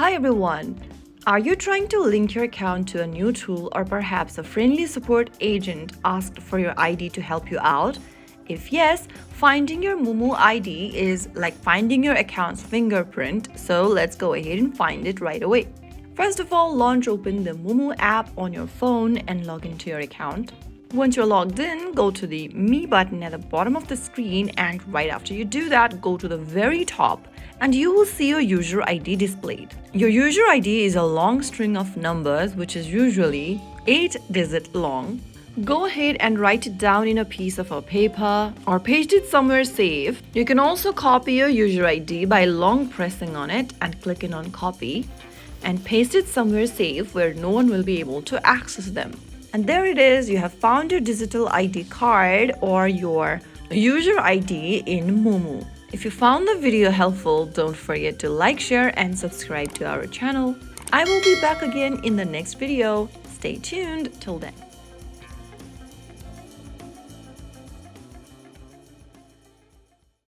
Hi everyone! Are you trying to link your account to a new tool or perhaps a friendly support agent asked for your ID to help you out? If yes, finding your Moomoo ID is like finding your account's fingerprint, so let's go ahead and find it right away. First of all, launch open the Moomoo app on your phone and log into your account. Once you're logged in, go to the Me button at the bottom of the screen, and right after you do that, go to the very top and you will see your user ID displayed. Your user ID is a long string of numbers which is usually 8-digit long. Go ahead and write it down in a piece of a paper or paste it somewhere safe. You can also copy your user ID by long pressing on it and clicking on copy and paste it somewhere safe where no one will be able to access them. And there it is, you have found your digital ID card or your user ID in Moomoo. If you found the video helpful, don't forget to like, share and subscribe to our channel. I will be back again in the next video. Stay tuned till then.